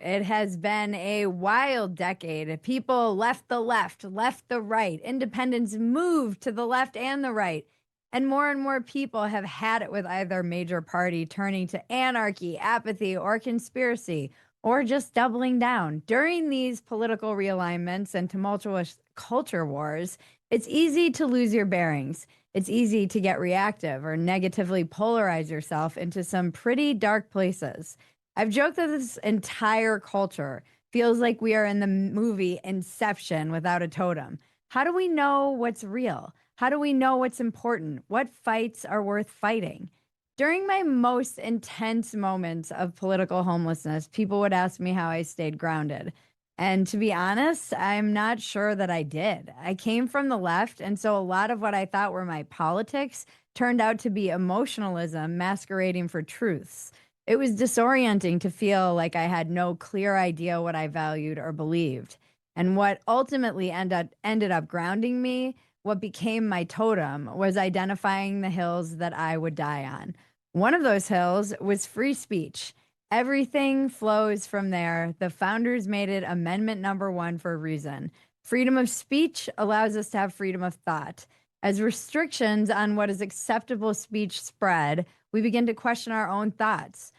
It has been a wild decade. People left the left, left the right. Independents moved to the left and the right. And more people have had it with either major party turning to anarchy, apathy, or conspiracy, or just doubling down. During these political realignments and tumultuous culture wars, it's easy to lose your bearings. It's easy to get reactive or negatively polarize yourself into some pretty dark places. I've joked that this entire culture feels like we are in the movie Inception without a totem. How do we know what's real? How do we know what's important? What fights are worth fighting? During my most intense moments of political homelessness, people would ask me how I stayed grounded. And to be honest, I'm not sure that I did. I came from the left, and so a lot of what I thought were my politics turned out to be emotionalism masquerading for truths. It was disorienting to feel like I had no clear idea what I valued or believed. And what ultimately ended up grounding me, what became my totem, was identifying the hills that I would die on. One of those hills was free speech. Everything flows from there. The founders made it Amendment number 1 for a reason. Freedom of speech allows us to have freedom of thought. As restrictions on what is acceptable speech spread, we begin to question our own thoughts.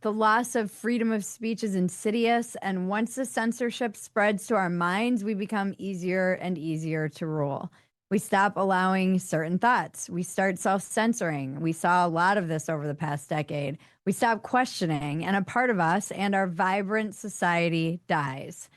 The loss of freedom of speech is insidious, and once the censorship spreads to our minds, we become easier and easier to rule. We stop allowing certain thoughts. We start self-censoring. We saw a lot of this over the past decade. We stop questioning, and a part of us and our vibrant society dies.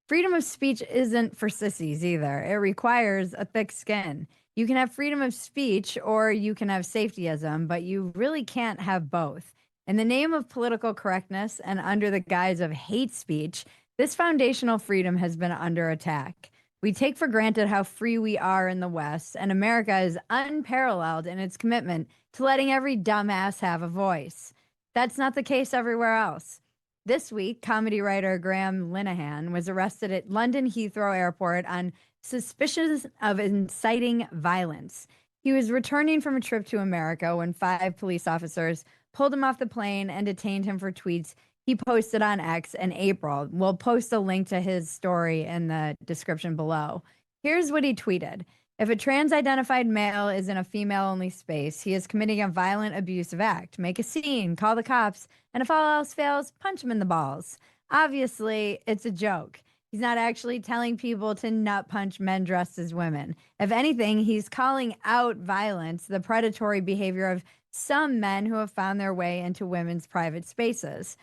Freedom of speech isn't for sissies either. It requires a thick skin. You can have freedom of speech or you can have safetyism, but you really can't have both. In the name of political correctness and under the guise of hate speech, this foundational freedom has been under attack. We take for granted how free we are in the West, and America is unparalleled in its commitment to letting every dumbass have a voice. That's not the case everywhere else. This week, comedy writer Graham Linehan was arrested at London Heathrow Airport on suspicions of inciting violence. He was returning from a trip to America when 5 police officers pulled him off the plane and detained him for tweets he posted on X in April. We'll post a link to his story in the description below. Here's what he tweeted. If a trans-identified male is in a female-only space, he is committing a violent, abusive act. Make a scene, call the cops, and if all else fails, punch him in the balls. Obviously, it's a joke. He's not actually telling people to nut punch men dressed as women. If anything, he's calling out violence, the predatory behavior of some men who have found their way into women's private spaces.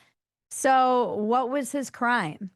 So what was his crime?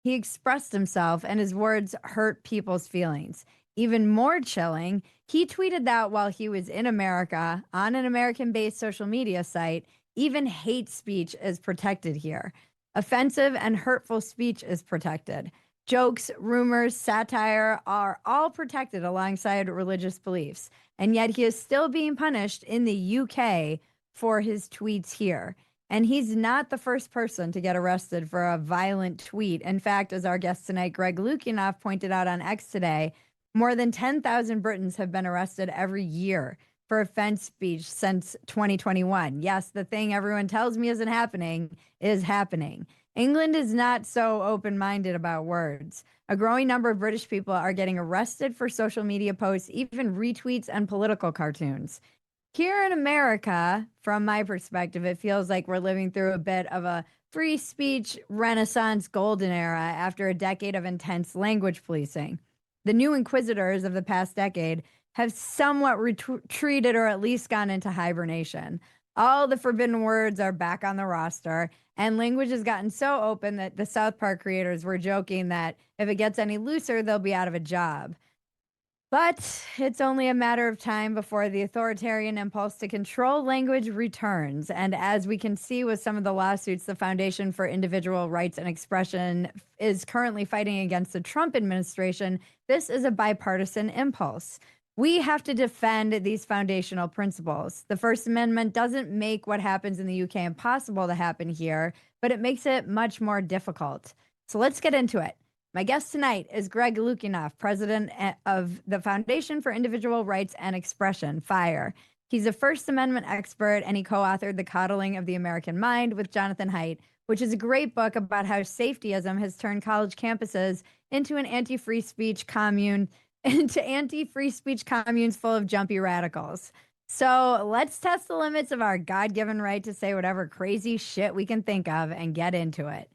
He expressed himself and his words hurt people's feelings. Even more chilling, he tweeted that while he was in America on an American-based social media site. Even hate speech is protected here. Offensive and hurtful speech is protected. Jokes, rumors, satire are all protected alongside religious beliefs. And yet he is still being punished in the UK for his tweets here. And he's not the first person to get arrested for a violent tweet. In fact, as our guest tonight, Greg Lukianoff, pointed out on X today, more than 10,000 Britons have been arrested every year for offense speech since 2021. Yes, the thing everyone tells me isn't happening is happening. England is not so open-minded about words. A growing number of British people are getting arrested for social media posts, even retweets and political cartoons. Here in America, from my perspective, it feels like we're living through a bit of a free speech renaissance golden era after a decade of intense language policing. The new inquisitors of the past decade have somewhat retreated or at least gone into hibernation. All the forbidden words are back on the roster, and language has gotten so open that the South Park creators were joking that if it gets any looser, they'll be out of a job. But it's only a matter of time before the authoritarian impulse to control language returns. And as we can see with some of the lawsuits, the Foundation for Individual Rights and Expression is currently fighting against the Trump administration. This is a bipartisan impulse. We have to defend these foundational principles. The First Amendment doesn't make what happens in the UK impossible to happen here, but it makes it much more difficult. So let's get into it. My guest tonight is Greg Lukianoff, president of the Foundation for Individual Rights and Expression, FIRE. He's a First Amendment expert, and he co-authored The Coddling of the American Mind with Jonathan Haidt, which is a great book about how safetyism has turned college campuses into an anti-free speech commune, into anti-free speech communes full of jumpy radicals. So let's test the limits of our God-given right to say whatever crazy shit we can think of and get into it.